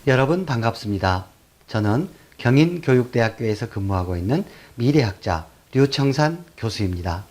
여러분 반갑습니다. 저는 경인교육대학교에서 근무하고 있는 미래학자 류청산 교수입니다.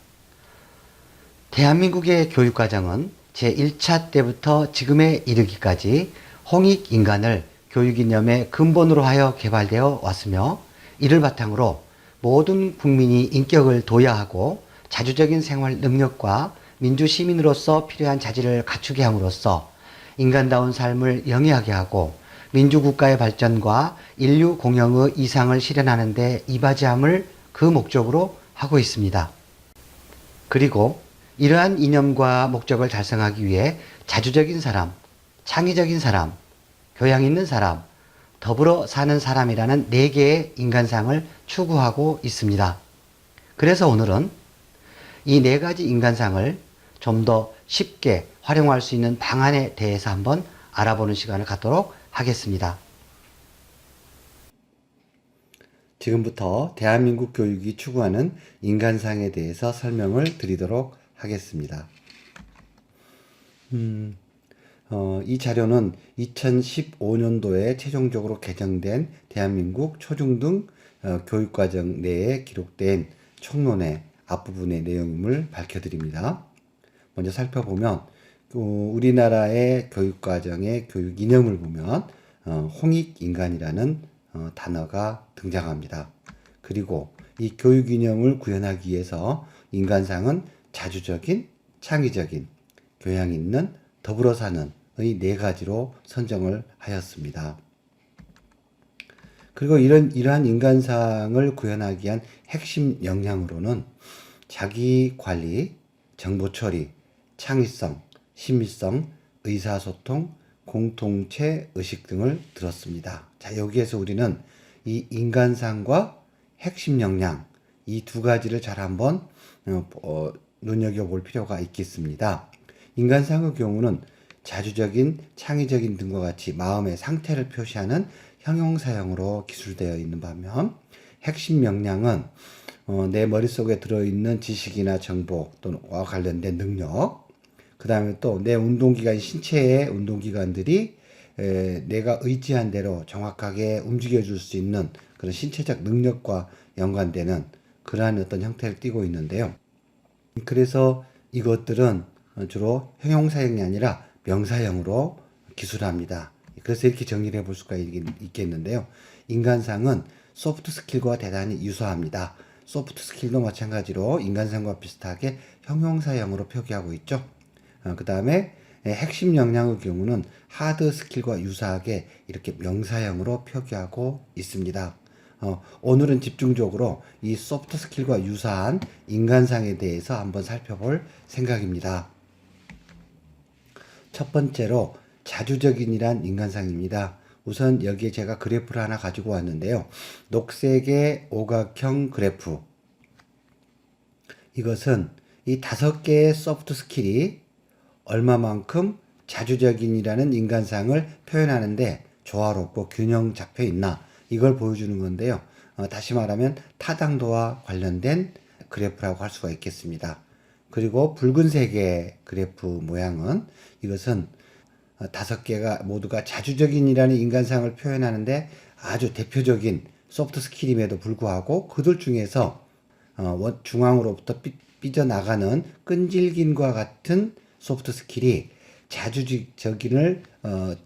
대한민국의 교육과정은 제1차 때부터 지금에 이르기까지 홍익인간을 교육이념의 근본으로 하여 개발되어 왔으며, 이를 바탕으로 모든 국민이 인격을 도야하고 자주적인 생활 능력과 민주시민으로서 필요한 자질을 갖추게 함으로써 인간다운 삶을 영위하게 하고 민주국가의 발전과 인류 공영의 이상을 실현하는 데 이바지함을 그 목적으로 하고 있습니다. 그리고 이러한 이념과 목적을 달성하기 위해 자주적인 사람, 창의적인 사람, 교양 있는 사람, 더불어 사는 사람이라는 4개의 인간상을 추구하고 있습니다. 그래서 오늘은 이 4가지 인간상을 좀 더 쉽게 활용할 수 있는 방안에 대해서 한번 알아보는 시간을 갖도록 하겠습니다. 지금부터 대한민국 교육이 추구하는 인간상에 대해서 설명을 드리도록 하겠습니다. 이 자료는 2015년도에 최종적으로 개정된 대한민국 초중등 교육과정 내에 기록된 총론의 앞부분의 내용임을 밝혀드립니다. 먼저 살펴보면 우리나라의 교육과정의 교육 이념을 보면 홍익인간이라는 단어가 등장합니다. 그리고 이 교육 이념을 구현하기 위해서 인간상은 자주적인, 창의적인, 교양 있는, 더불어 사는 의 4가지로 선정을 하였습니다. 그리고 이러한 인간상을 구현하기 위한 핵심 역량으로는 자기 관리, 정보 처리, 창의성, 심미성, 의사소통, 공동체 의식 등을 들었습니다. 자, 여기에서 우리는 이 인간상과 핵심 역량, 이 2가지를 잘 한번 눈여겨볼 필요가 있겠습니다. 인간상의 경우는 자주적인, 창의적인 등과 같이 마음의 상태를 표시하는 형용사형으로 기술되어 있는 반면, 핵심 역량은 내 머릿속에 들어있는 지식이나 정보 또와 관련된 능력, 그 다음에 또 내 운동기관, 신체의 운동기관들이 내가 의지한 대로 정확하게 움직여줄 수 있는 그런 신체적 능력과 연관되는 그러한 어떤 형태를 띠고 있는데요. 그래서 이것들은 주로 형용사형이 아니라 명사형으로 기술합니다. 그래서 이렇게 정리를 해볼 수가 있겠는데요. 인간상은 소프트 스킬과 대단히 유사합니다. 소프트 스킬도 마찬가지로 인간상과 비슷하게 형용사형으로 표기하고 있죠. 그 다음에 핵심 역량의 경우는 하드 스킬과 유사하게 이렇게 명사형으로 표기하고 있습니다. 오늘은 집중적으로 이 소프트 스킬과 유사한 인간상에 대해서 한번 살펴볼 생각입니다. 첫 번째로 자주적인이란 인간상입니다. 우선 여기에 제가 그래프를 하나 가지고 왔는데요. 녹색의 오각형 그래프. 이것은 이 5개의 소프트 스킬이 얼마만큼 자주적인이라는 인간상을 표현하는데 조화롭고 균형 잡혀 있나, 이걸 보여주는 건데요. 다시 말하면 타당도와 관련된 그래프라고 할 수가 있겠습니다. 그리고 붉은색의 그래프 모양은, 이것은 5개가 모두가 자주적인이라는 인간상을 표현하는데 아주 대표적인 소프트 스킬임에도 불구하고 그들 중에서 중앙으로부터 삐져나가는 끈질김과 같은 소프트 스킬이 자주적인을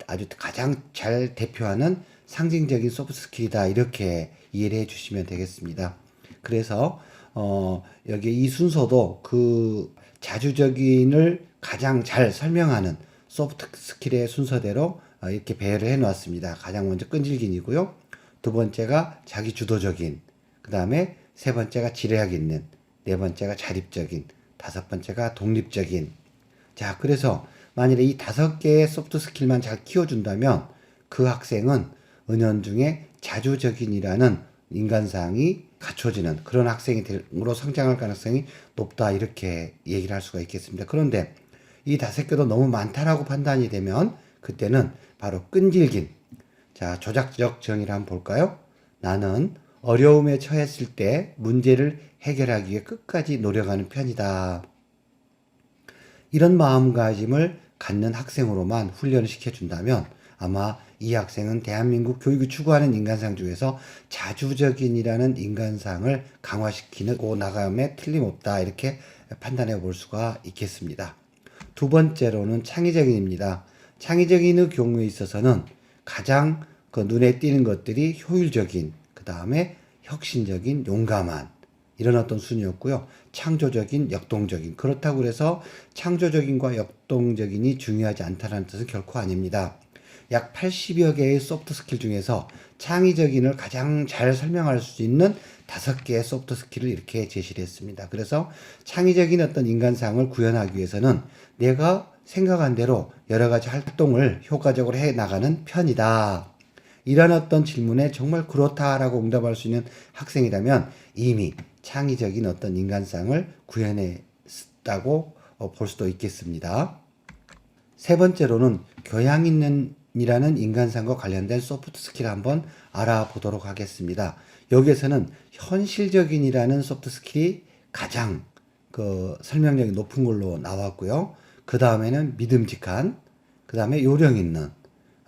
아주 가장 잘 대표하는 상징적인 소프트 스킬이다, 이렇게 이해를 해 주시면 되겠습니다. 그래서 여기 이 순서도 그 자주적인을 가장 잘 설명하는 소프트 스킬의 순서대로 이렇게 배열을 해 놓았습니다. 가장 먼저 끈질긴이고요. 2번째가 자기 주도적인, 그 다음에 3번째가 지략 있는, 4번째가 자립적인, 5번째가 독립적인. 자, 그래서 만일에 이 5개의 소프트 스킬만 잘 키워준다면 그 학생은 은연중에 자주적인이라는 인간상이 갖춰지는 그런 학생으로 성장할 가능성이 높다, 이렇게 얘기를 할 수가 있겠습니다. 그런데 이 5개도 너무 많다라고 판단이 되면 그때는 바로 끈질긴, 자, 조작적 정의를 한번 볼까요? 나는 어려움에 처했을 때 문제를 해결하기 위해 끝까지 노력하는 편이다. 이런 마음가짐을 갖는 학생으로만 훈련을 시켜준다면 아마 이 학생은 대한민국 교육이 추구하는 인간상 중에서 자주적인이라는 인간상을 강화시키고 나감에 틀림없다 이렇게 판단해 볼 수가 있겠습니다. 두 번째로는 창의적인입니다. 창의적인의 경우에 있어서는 가장 눈에 띄는 것들이 효율적인, 그 다음에 혁신적인, 용감한 이런 어떤 순위였고요. 창조적인, 역동적인. 그렇다고 해서 창조적인과 역동적인이 중요하지 않다는 뜻은 결코 아닙니다. 약 80여 개의 소프트 스킬 중에서 창의적인을 가장 잘 설명할 수 있는 5개의 소프트 스킬을 이렇게 제시를 했습니다. 그래서 창의적인 어떤 인간상을 구현하기 위해서는 내가 생각한 대로 여러 가지 활동을 효과적으로 해 나가는 편이다. 이런 어떤 질문에 정말 그렇다라고 응답할 수 있는 학생이라면 이미 창의적인 어떤 인간상을 구현했다고 볼 수도 있겠습니다. 세 번째로는 교양 있는 이라는 인간상과 관련된 소프트 스킬을 한번 알아보도록 하겠습니다. 여기에서는 현실적인이라는 소프트 스킬이 가장 설명력이 높은 걸로 나왔고요. 그 다음에는 믿음직한, 그 다음에 요령 있는,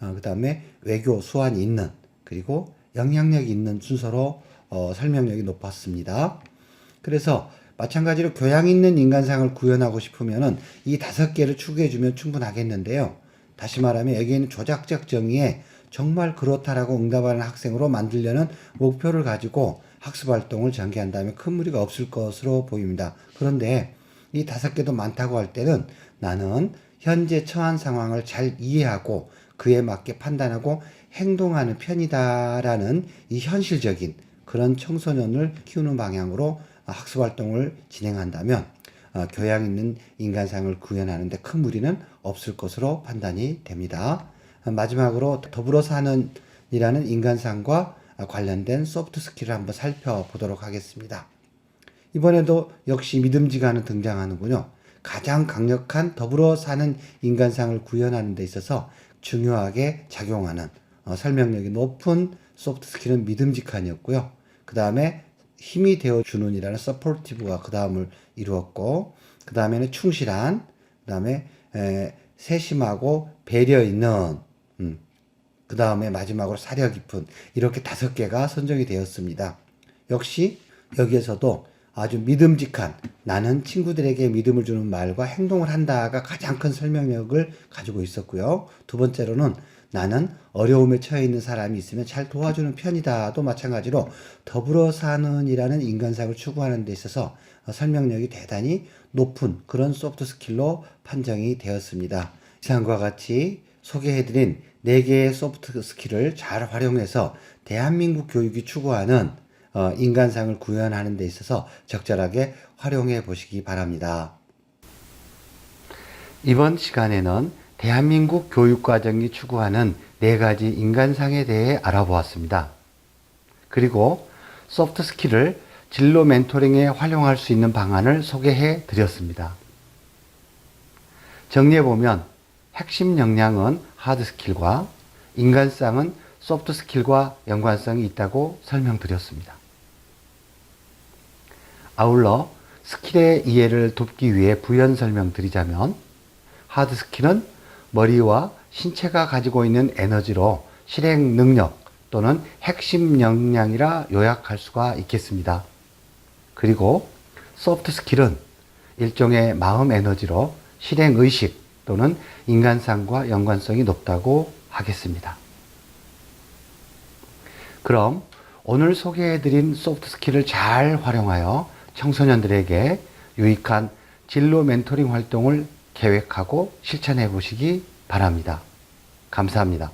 그 다음에 외교 수완이 있는, 그리고 영향력 있는 순서로 설명력이 높았습니다. 그래서 마찬가지로 교양 있는 인간상을 구현하고 싶으면은 이 5개를 추구해주면 충분하겠는데요. 다시 말하면 여기에는 조작적 정의에 정말 그렇다라고 응답하는 학생으로 만들려는 목표를 가지고 학습활동을 전개한다면 큰 무리가 없을 것으로 보입니다. 그런데 이 5개도 많다고 할 때는 나는 현재 처한 상황을 잘 이해하고 그에 맞게 판단하고 행동하는 편이다라는 이 현실적인 그런 청소년을 키우는 방향으로 학습활동을 진행한다면 교양 있는 인간상을 구현하는 데 큰 무리는 없을 것으로 판단이 됩니다. 마지막으로 더불어 사는 이라는 인간상과 관련된 소프트 스킬을 한번 살펴보도록 하겠습니다. 이번에도 역시 믿음직한은 등장하는군요. 가장 강력한 더불어 사는 인간상을 구현하는 데 있어서 중요하게 작용하는 설명력이 높은 소프트 스킬은 믿음직한이었고요. 그 다음에 힘이 되어주는 이라는 서포티브가 그 다음을 이루었고, 그 다음에는 충실한, 그 다음에 세심하고 배려 있는, 그 다음에 마지막으로 사려 깊은, 이렇게 5개가 선정이 되었습니다. 역시 여기에서도 아주 믿음직한, 나는 친구들에게 믿음을 주는 말과 행동을 한다가 가장 큰 설명력을 가지고 있었고요. 두 번째로는 나는 어려움에 처해 있는 사람이 있으면 잘 도와주는 편이다도 마찬가지로 더불어 사는 이라는 인간상을 추구하는 데 있어서 설명력이 대단히 높은 그런 소프트 스킬로 판정이 되었습니다. 이상과 같이 소개해드린 4개의 소프트 스킬을 잘 활용해서 대한민국 교육이 추구하는 인간상을 구현하는 데 있어서 적절하게 활용해 보시기 바랍니다. 이번 시간에는 대한민국 교육과정이 추구하는 4가지 인간상에 대해 알아보았습니다. 그리고 소프트 스킬을 진로 멘토링에 활용할 수 있는 방안을 소개해 드렸습니다. 정리해보면 핵심 역량은 하드 스킬과 인간상은 소프트 스킬과 연관성이 있다고 설명드렸습니다. 아울러 스킬의 이해를 돕기 위해 부연 설명드리자면 하드 스킬은 머리와 신체가 가지고 있는 에너지로 실행 능력 또는 핵심 역량이라 요약할 수가 있겠습니다. 그리고 소프트 스킬은 일종의 마음 에너지로 실행 의식 또는 인간상과 연관성이 높다고 하겠습니다. 그럼 오늘 소개해드린 소프트 스킬을 잘 활용하여 청소년들에게 유익한 진로 멘토링 활동을 계획하고 실천해 보시기 바랍니다. 감사합니다.